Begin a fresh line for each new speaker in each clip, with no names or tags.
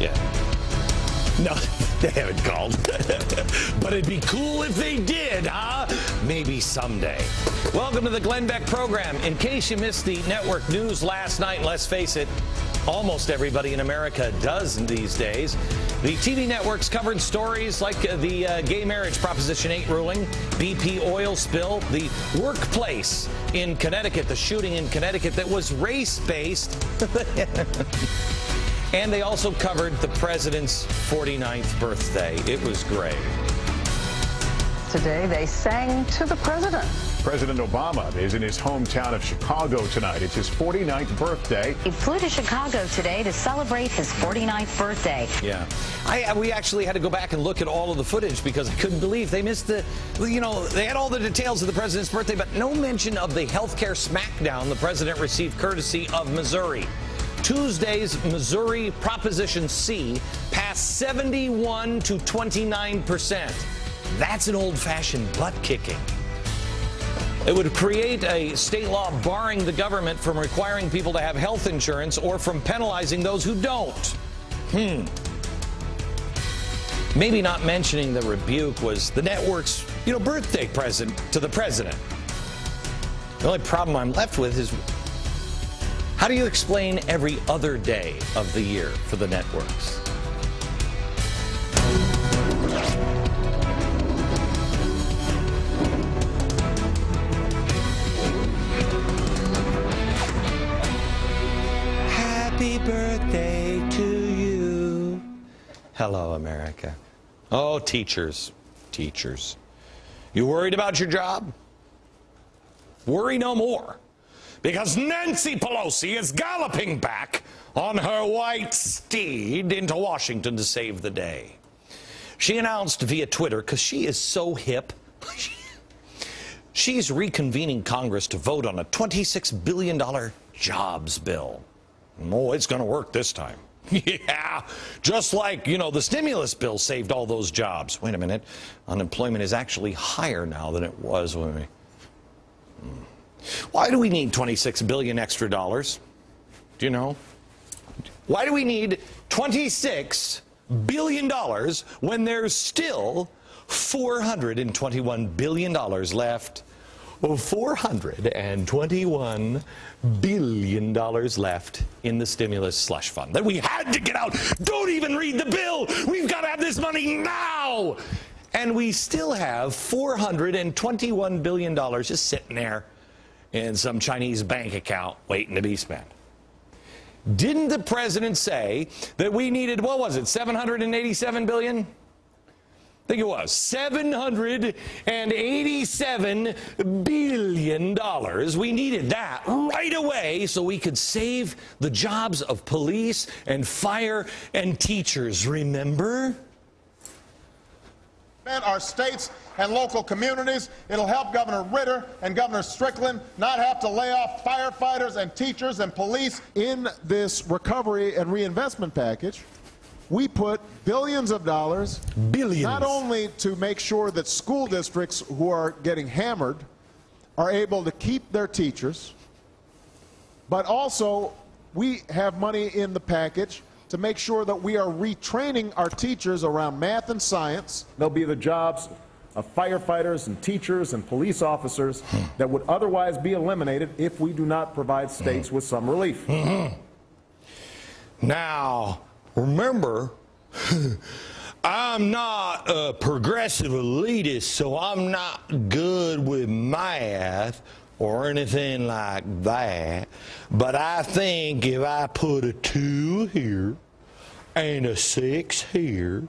Yeah. No, they haven't called. But it'd be cool if they did, huh? Maybe someday. Welcome to the Glenn Beck program. In case you missed the network news last night, and let's face it, almost everybody in America does these days, the TV networks covered stories like the gay marriage Proposition 8 ruling, BP oil spill, the workplace in Connecticut, the shooting in Connecticut that was race-based. And they also covered the president's 49th birthday. It was great.
Today, they sang to the president.
President Obama is in his hometown of Chicago tonight. It's his 49th birthday.
He flew to Chicago today to celebrate his 49th birthday.
Yeah. We actually had to go back and look at all of the footage because I couldn't believe they missed they had all the details of the president's birthday, but no mention of the health care smackdown the president received courtesy of Missouri. Tuesday's Missouri Proposition C passed 71 to 29%. That's an old-fashioned butt-kicking. It would create a state law barring the government from requiring people to have health insurance or from penalizing those who don't. Maybe not mentioning the rebuke was the network's, birthday present to the president. The only problem I'm left with is, how do you explain every other day of the year for the networks? Happy birthday to you. Hello, America. Oh, teachers. You worried about your job? Worry no more. Because Nancy Pelosi is galloping back on her white steed into Washington to save the day. She announced via Twitter, because she is so hip, she's reconvening Congress to vote on a $26 billion jobs bill. Oh, it's going to work this time. Yeah, just like, the stimulus bill saved all those jobs. Wait a minute. Unemployment is actually higher now than it was when we... Why do we need $26 billion extra dollars? Do you know? Why do we need $26 billion when there's still $421 billion left? $421 billion left in the stimulus slush fund that we had to get out. Don't even read the bill. We've got to have this money now. And we still have $421 billion just sitting there in some Chinese bank account waiting to be spent. Didn't the president say that we needed, what was it, $787 billion? I think it was $787 billion. We needed that right away so we could save the jobs of police and fire and teachers, remember?
Our states and local communities. It'll help Governor Ritter and Governor Strickland not have to lay off firefighters and teachers and police.
In this recovery and reinvestment package, we put billions of dollars, not only to make sure that school districts who are getting hammered are able to keep their teachers, but also we have money in the package to make sure that we are retraining our teachers around math and science.
They'll be the jobs of firefighters and teachers and police officers that would otherwise be eliminated if we do not provide states with some relief.
Now, remember, I'm not a progressive elitist, so I'm not good with math or anything like that, but I think if I put a 2 here and a 6 here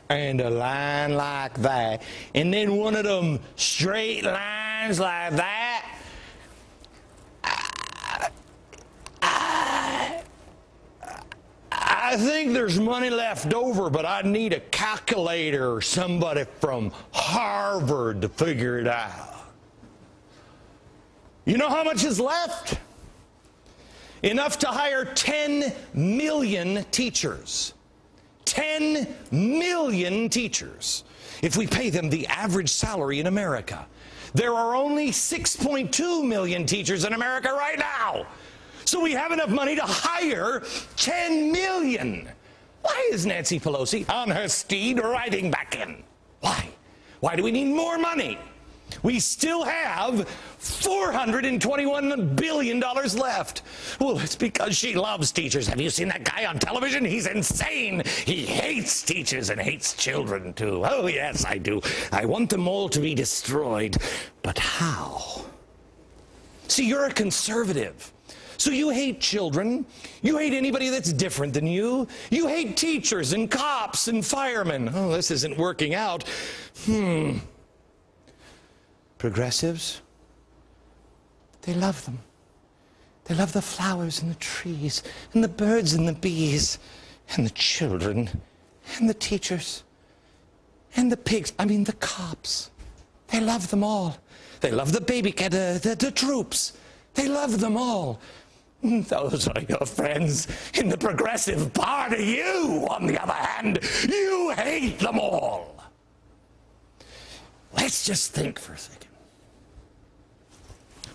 and a line like that and then one of them straight lines like that, I think there's money left over, but I need a calculator or somebody from Harvard to figure it out. You know how much is left? Enough to hire 10 million teachers. 10 million teachers. If we pay them the average salary in America. There are only 6.2 million teachers in America right now. so we have enough money to hire 10 million. Why is Nancy Pelosi on her steed riding back in? Why? Why do we need more money? We still have $421 billion left. Well, it's because she loves teachers. Have you seen that guy on television? He's insane. He hates teachers and hates children, too. Oh, yes, I do. I want them all to be destroyed. But how? See, you're a conservative. So you hate children. You hate anybody that's different than you. You hate teachers and cops and firemen. Oh, this isn't working out. Progressives, they love them. They love the flowers and the trees and the birds and the bees and the children and the teachers and the pigs. I mean, the cops. They love them all. They love the baby, the troops. They love them all. Those are your friends in the Progressive Party. You, on the other hand, you hate them all. Let's just think for a second.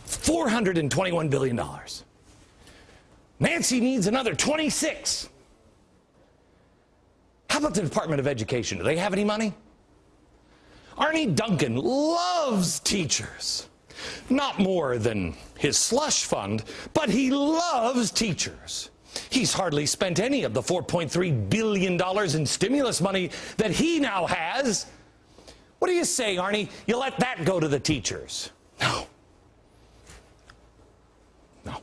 $421 billion. Nancy needs another 26. How about the Department of Education? Do they have any money? Arnie Duncan loves teachers. Not more than his slush fund, but he loves teachers. He's hardly spent any of the $4.3 billion in stimulus money that he now has. What do you say, Arnie? You let that go to the teachers? No. No.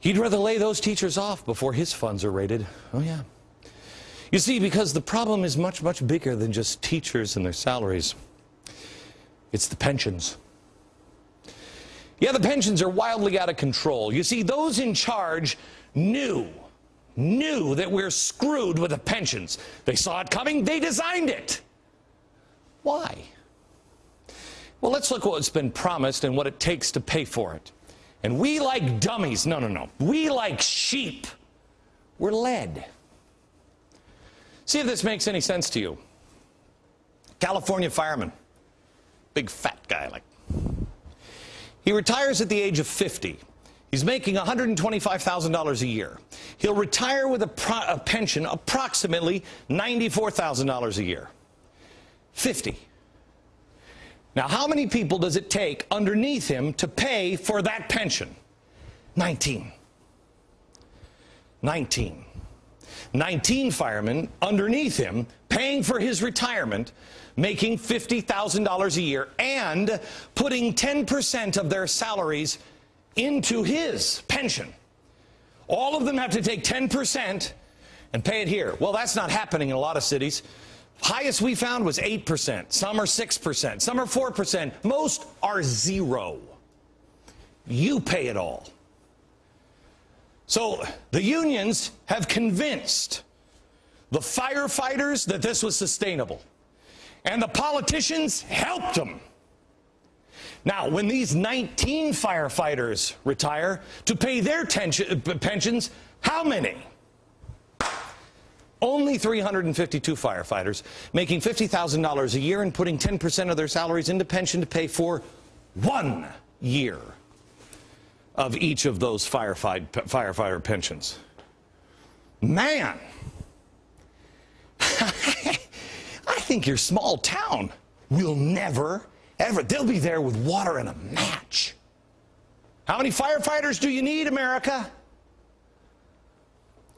He'd rather lay those teachers off before his funds are raided. Oh, yeah. You see, because the problem is much, much bigger than just teachers and their salaries. It's the pensions. Yeah, the pensions are wildly out of control. You see, those in charge knew that we're screwed with the pensions. They saw it coming. They designed it. Why? Well, let's look at what's been promised and what it takes to pay for it. And we, like dummies, no. We, like sheep, we're led. See if this makes any sense to you. California fireman, big fat guy like. He retires at the age of 50. He's making $125,000 a year. He'll retire with a pension approximately $94,000 a year. 50. Now, how many people does it take underneath him to pay for that pension? 19. 19. 19 firemen underneath him paying for his retirement, making $50,000 a year, and putting 10% of their salaries into his pension. All of them have to take 10% and pay it here. Well, that's not happening in a lot of cities. Highest we found was 8%. Some are 6%. Some are 4%. Most are 0. You pay it all. So the unions have convinced the firefighters that this was sustainable. And the politicians helped them. Now, when these 19 firefighters retire to pay their pensions, how many? Only 352 firefighters, making $50,000 a year and putting 10% of their salaries into pension to pay for 1 year of each of those firefighter pensions. Man, I think your small town will never, ever, they'll be there with water and a match. How many firefighters do you need, America?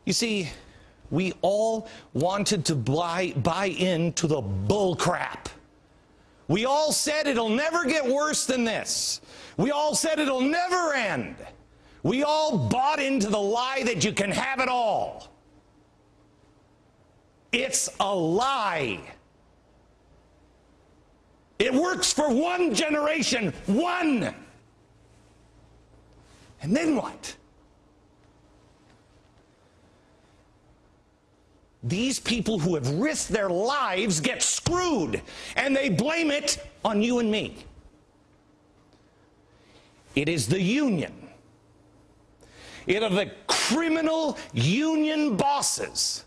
You see, we all wanted to buy into the bull crap. We all said it'll never get worse than this. We all said it'll never end. We all bought into the lie that you can have it all. It's a lie. It works for one generation, one. And then what? These people who have risked their lives get screwed, and they blame it on you and me. It is the union. It are the criminal union bosses,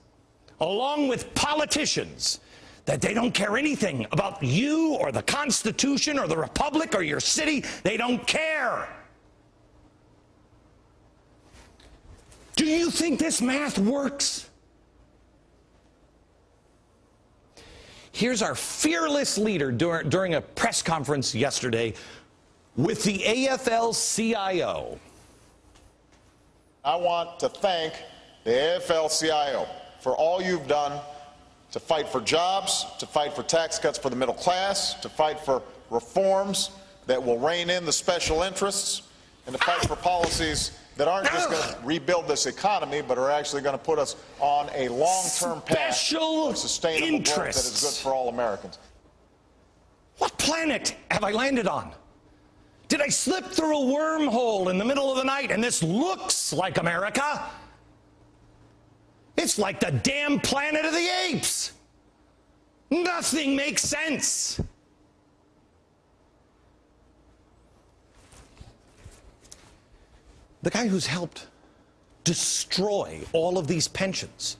along with politicians, that they don't care anything about you or the Constitution or the Republic or your city. They don't care. Do you think this math works? Here's our fearless leader during a press conference yesterday with the AFL-CIO.
I want to thank the AFL-CIO for all you've done to fight for jobs, to fight for tax cuts for the middle class, to fight for reforms that will rein in the special interests, and to fight for policies that aren't just going to rebuild this economy, but are actually going to put us on a long-term path of sustainable growth that is good for all Americans.
What planet have I landed on? Did I slip through a wormhole in the middle of the night and this looks like America? It's like the damn Planet of the Apes. Nothing makes sense. The guy who's helped destroy all of these pensions,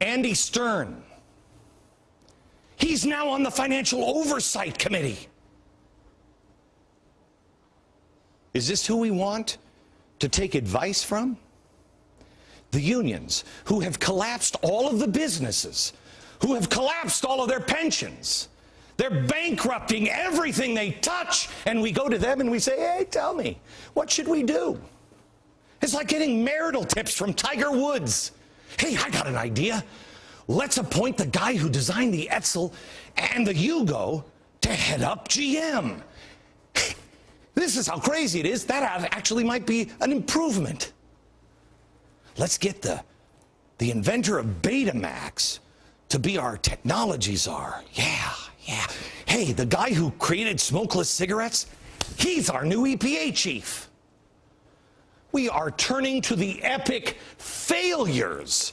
Andy Stern, he's now on the Financial Oversight Committee. Is this who we want to take advice from? The unions, who have collapsed all of the businesses, who have collapsed all of their pensions. They're bankrupting everything they touch, and we go to them and we say, hey, tell me, what should we do? It's like getting marital tips from Tiger Woods. Hey, I got an idea. Let's appoint the guy who designed the Edsel and the Yugo to head up GM. This is how crazy it is. That actually might be an improvement. Let's get the inventor of Betamax to be our technology czar. Yeah. Hey, the guy who created smokeless cigarettes, he's our new EPA chief. We are turning to the epic failures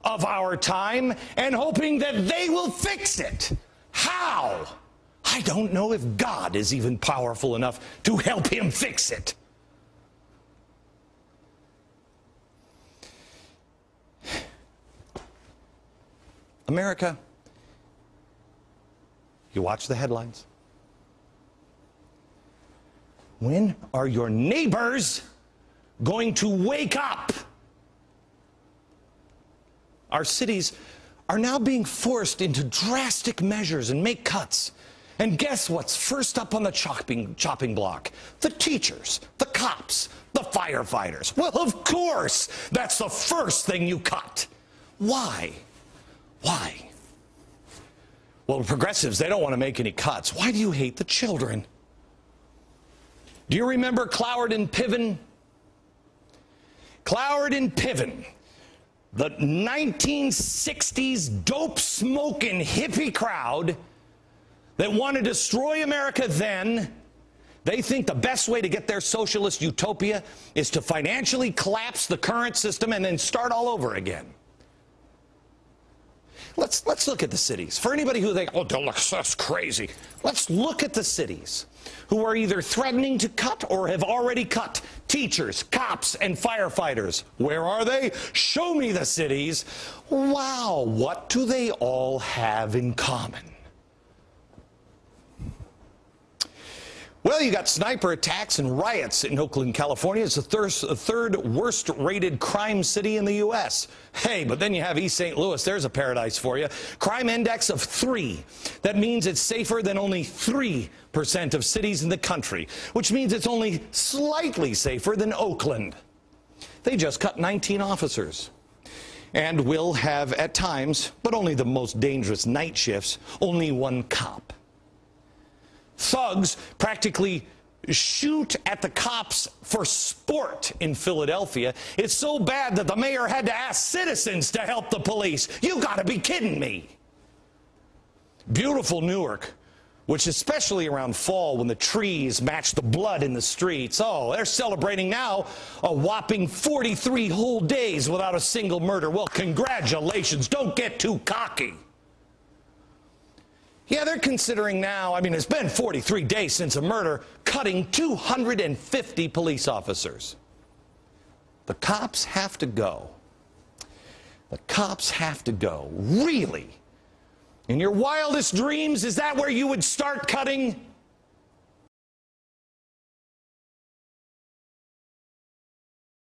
of our time and hoping that they will fix it. How? I don't know if God is even powerful enough to help him fix it. America, you watch the headlines. When are your neighbors going to wake up? Our cities are now being forced into drastic measures and make cuts. And guess what's first up on the chopping block? The teachers, the cops, the firefighters. Well, of course, that's the first thing you cut. Why? Why? Well, progressives, they don't want to make any cuts. Why do you hate the children? Do you remember Cloward and Piven? Cloward and Piven, the 1960s dope-smoking hippie crowd that wanted to destroy America then, they think the best way to get their socialist utopia is to financially collapse the current system and then start all over again. Let's look at the cities. For anybody who thinks, oh, that's crazy. Let's look at the cities who are either threatening to cut or have already cut teachers, cops, and firefighters. Where are they? Show me the cities. Wow, what do they all have in common? Well, you got sniper attacks and riots in Oakland, California. It's the third worst rated crime city in the U.S. Hey, but then you have East St. Louis. There's a paradise for you. Crime index of 3. That means it's safer than only 3% of cities in the country, which means it's only slightly safer than Oakland. They just cut 19 officers and will have at times, but only the most dangerous night shifts, only 1 cop. Thugs practically shoot at the cops for sport in Philadelphia. It's so bad that the mayor had to ask citizens to help the police. You gotta be kidding me. Beautiful Newark, which especially around fall when the trees match the blood in the streets. Oh, they're celebrating now a whopping 43 whole days without a single murder. Well, congratulations. Don't get too cocky. Yeah, they're considering now, I mean, it's been 43 days since a murder, cutting 250 police officers. The cops have to go. The cops have to go. Really? In your wildest dreams, is that where you would start cutting?